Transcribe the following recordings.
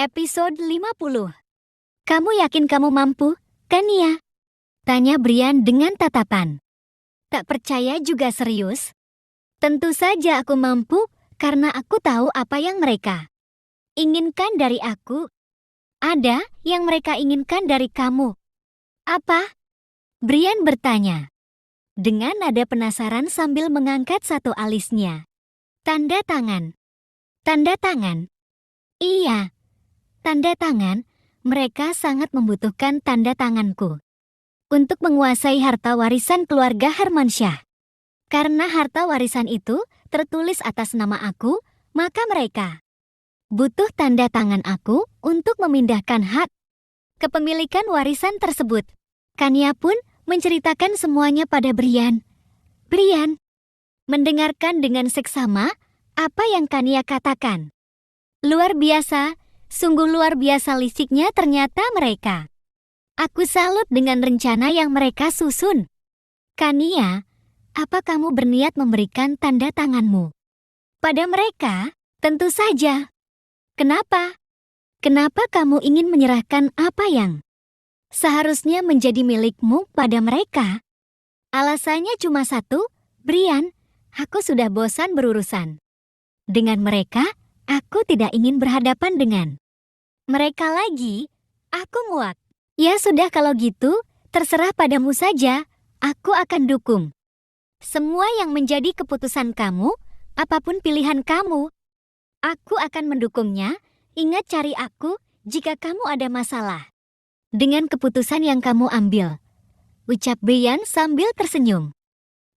Episode 50. Kamu yakin kamu mampu, Kania? Tanya Brian dengan tatapan. Tak percaya juga serius? Tentu saja aku mampu, karena aku tahu apa yang mereka inginkan dari aku. Ada yang mereka inginkan dari kamu. Apa? Brian bertanya. Dengan nada penasaran sambil mengangkat satu alisnya. Tanda tangan. Tanda tangan. Iya. Tanda tangan, mereka sangat membutuhkan tanda tanganku untuk menguasai harta warisan keluarga Hermansyah. Karena harta warisan itu tertulis atas nama aku, maka mereka butuh tanda tangan aku untuk memindahkan hak kepemilikan warisan tersebut. Kania pun menceritakan semuanya pada Brian. Brian mendengarkan dengan seksama apa yang Kania katakan. Luar biasa. Sungguh luar biasa lisiknya ternyata mereka. Aku salut dengan rencana yang mereka susun. Kania, apa kamu berniat memberikan tanda tanganmu pada mereka? Tentu saja. Kenapa? Kenapa kamu ingin menyerahkan apa yang seharusnya menjadi milikmu pada mereka? Alasannya cuma satu, Brian, aku sudah bosan berurusan dengan mereka. Aku tidak ingin berhadapan dengan mereka lagi. Aku muak. Ya sudah kalau gitu, terserah padamu saja. Aku akan dukung semua yang menjadi keputusan kamu, apapun pilihan kamu. Aku akan mendukungnya. Ingat cari aku jika kamu ada masalah dengan keputusan yang kamu ambil, ucap Brian sambil tersenyum.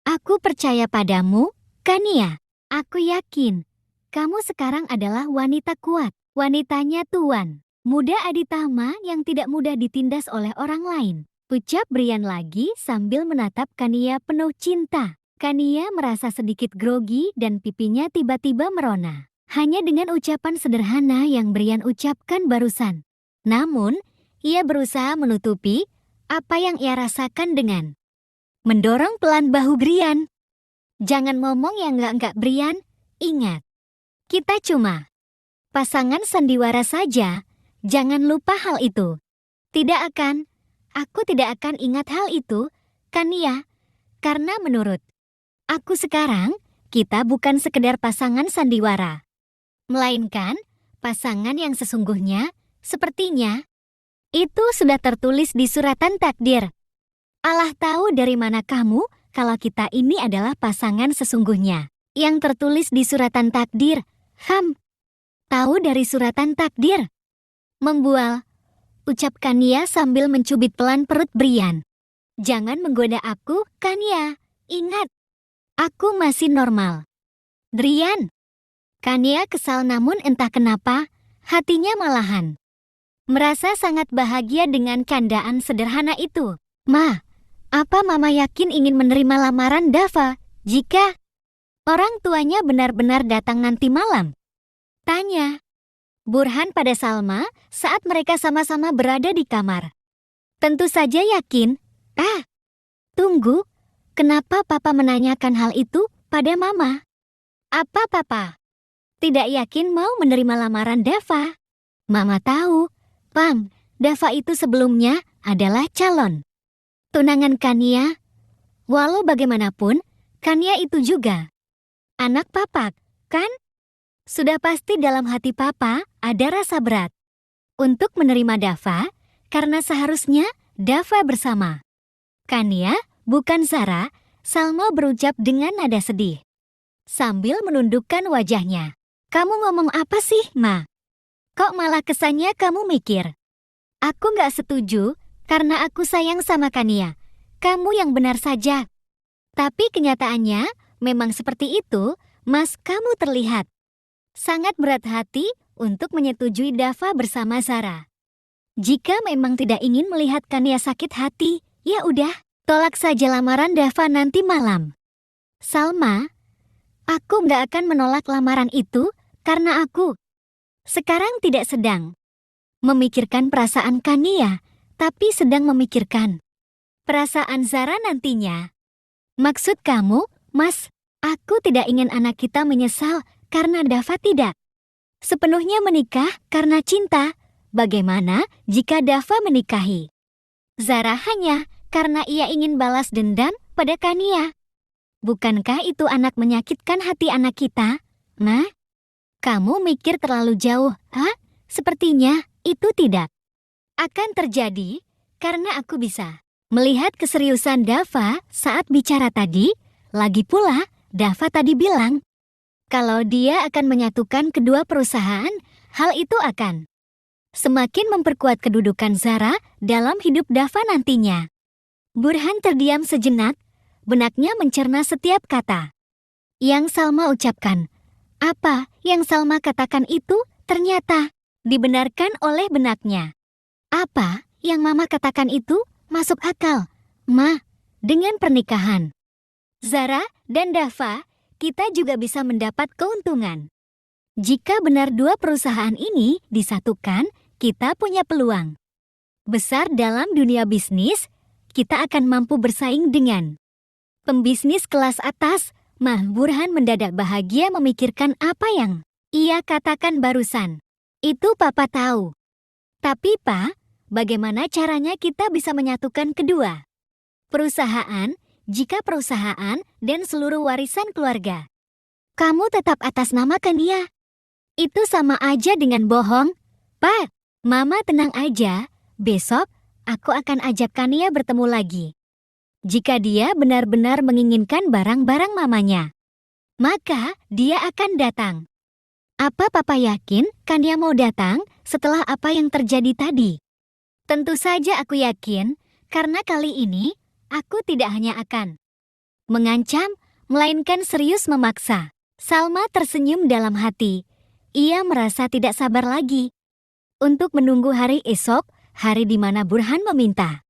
Aku percaya padamu, Kania. Aku yakin kamu sekarang adalah wanita kuat, wanitanya Tuan muda Aditama yang tidak mudah ditindas oleh orang lain. Ucap Brian lagi sambil menatap Kania penuh cinta. Kania merasa sedikit grogi dan pipinya tiba-tiba merona. Hanya dengan ucapan sederhana yang Brian ucapkan barusan. Namun, ia berusaha menutupi apa yang ia rasakan dengan mendorong pelan bahu Brian. Jangan ngomong yang enggak-enggak Brian, ingat. Kita cuma pasangan sandiwara saja, jangan lupa hal itu. Aku tidak akan ingat hal itu, Kania. Karena menurut aku sekarang, kita bukan sekedar pasangan sandiwara. Melainkan, pasangan yang sesungguhnya, sepertinya, itu sudah tertulis di suratan takdir. Allah tahu dari mana kamu, kalau kita ini adalah pasangan sesungguhnya. Yang tertulis di suratan takdir. Tahu dari suratan takdir? Membual, ucap Kania sambil mencubit pelan perut Brian. Jangan menggoda aku, Kania. Ingat, aku masih normal. Brian. Kania kesal namun entah kenapa, hatinya malahan merasa sangat bahagia dengan candaan sederhana itu. Ma, apa Mama yakin ingin menerima lamaran Dava jika orang tuanya benar-benar datang nanti malam? Tanya Burhan pada Salma saat mereka sama-sama berada di kamar. Tentu saja yakin. Tunggu. Kenapa Papa menanyakan hal itu pada Mama? Apa Papa tidak yakin mau menerima lamaran Dava? Mama tahu, Pam, Dava itu sebelumnya adalah calon tunangan Kania. Walau bagaimanapun, Kania itu juga anak Papa, kan? Sudah pasti dalam hati Papa ada rasa berat untuk menerima Dava, karena seharusnya Dava bersama Kania, bukan Zara. Salma berucap dengan nada sedih sambil menundukkan wajahnya. Kamu ngomong apa sih, Ma? Kok malah kesannya kamu mikir aku nggak setuju karena aku sayang sama Kania. Kamu yang benar saja. Tapi kenyataannya memang seperti itu, Mas. Kamu terlihat sangat berat hati untuk menyetujui Dava bersama Zara. Jika memang tidak ingin melihat Kania sakit hati, ya udah, tolak saja lamaran Dava nanti malam. Salma, aku nggak akan menolak lamaran itu karena aku sekarang tidak sedang memikirkan perasaan Kania, tapi sedang memikirkan perasaan Zara nantinya. Maksud kamu, Mas, aku tidak ingin anak kita menyesal karena Dava tidak Sepenuhnya menikah karena cinta. Bagaimana jika Dava menikahi Zara hanya karena ia ingin balas dendam pada Kania? Bukankah itu anak menyakitkan hati anak kita? Ma, kamu mikir terlalu jauh, ha? Sepertinya itu tidak akan terjadi karena aku bisa melihat keseriusan Dava saat bicara tadi. Lagi pula, Dava tadi bilang kalau dia akan menyatukan kedua perusahaan, hal itu akan semakin memperkuat kedudukan Zara dalam hidup Dava nantinya. Burhan terdiam sejenak, benaknya mencerna setiap kata yang Salma ucapkan. Apa yang Salma katakan itu ternyata dibenarkan oleh benaknya. Apa yang Mama katakan itu masuk akal. Ma, dengan pernikahan Zara dan Dava, kita juga bisa mendapat keuntungan. Jika benar dua perusahaan ini disatukan, kita punya peluang besar dalam dunia bisnis. Kita akan mampu bersaing dengan pembisnis kelas atas. Burhan mendadak bahagia memikirkan apa yang ia katakan barusan. Itu Papa tahu. Tapi Pa, bagaimana caranya kita bisa menyatukan kedua perusahaan jika perusahaan dan seluruh warisan keluarga kamu tetap atas nama Kania? Itu sama aja dengan bohong. Pa, Mama tenang aja. Besok aku akan ajak Kania bertemu lagi. Jika dia benar-benar menginginkan barang-barang mamanya, maka dia akan datang. Apa Papa yakin Kania mau datang setelah apa yang terjadi tadi? Tentu saja aku yakin, karena kali ini aku tidak hanya akan mengancam, melainkan serius memaksa. Salma tersenyum dalam hati. Ia merasa tidak sabar lagi untuk menunggu hari esok, hari di mana Burhan meminta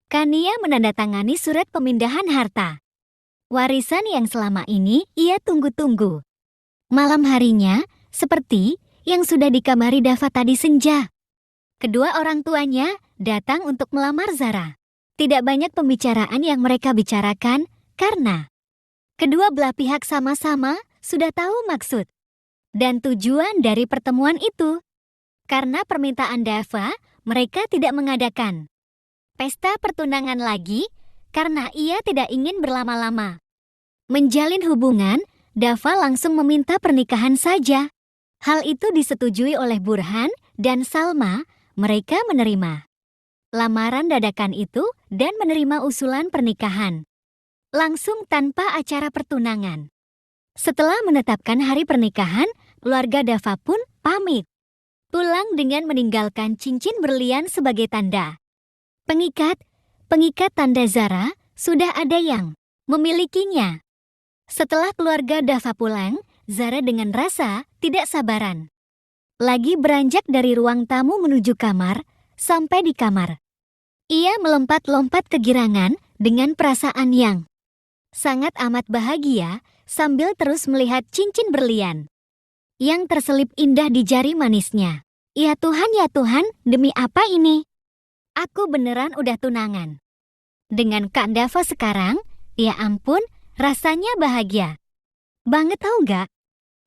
Kania menandatangani surat pemindahan harta warisan yang selama ini ia tunggu-tunggu. Malam harinya, seperti yang sudah dikamari Dava tadi senja, kedua orang tuanya datang untuk melamar Zara. Tidak banyak pembicaraan yang mereka bicarakan karena kedua belah pihak sama-sama sudah tahu maksud dan tujuan dari pertemuan itu. Karena permintaan Dava, mereka tidak mengadakan pesta pertunangan lagi karena ia tidak ingin berlama-lama menjalin hubungan. Dava langsung meminta pernikahan saja. Hal itu disetujui oleh Burhan dan Salma. Mereka menerima lamaran dadakan itu dan menerima usulan pernikahan langsung tanpa acara pertunangan. Setelah menetapkan hari pernikahan, keluarga Dava pun pamit pulang dengan meninggalkan cincin berlian sebagai tanda pengikat tanda Zara. Sudah ada yang memilikinya. Setelah keluarga Dava pulang, Zara dengan rasa tidak sabaran lagi beranjak dari ruang tamu menuju kamar. Sampai di kamar, ia melompat-lompat kegirangan dengan perasaan yang sangat amat bahagia sambil terus melihat cincin berlian yang terselip indah di jari manisnya. Ya Tuhan, demi apa ini? Aku beneran udah tunangan dengan Kak Dava sekarang. Ya ampun, rasanya bahagia banget, tahu gak?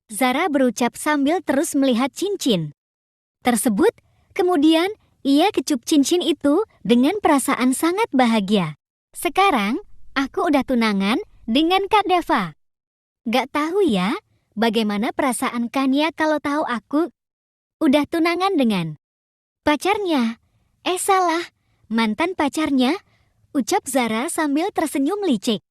Zara berucap sambil terus melihat cincin tersebut. Kemudian ia kecup cincin itu dengan perasaan sangat bahagia. Sekarang aku udah tunangan dengan Kak Dava. Gak tahu ya bagaimana perasaan Kania kalau tahu aku udah tunangan dengan pacarnya. Salah, mantan pacarnya, ucap Zara sambil tersenyum licik.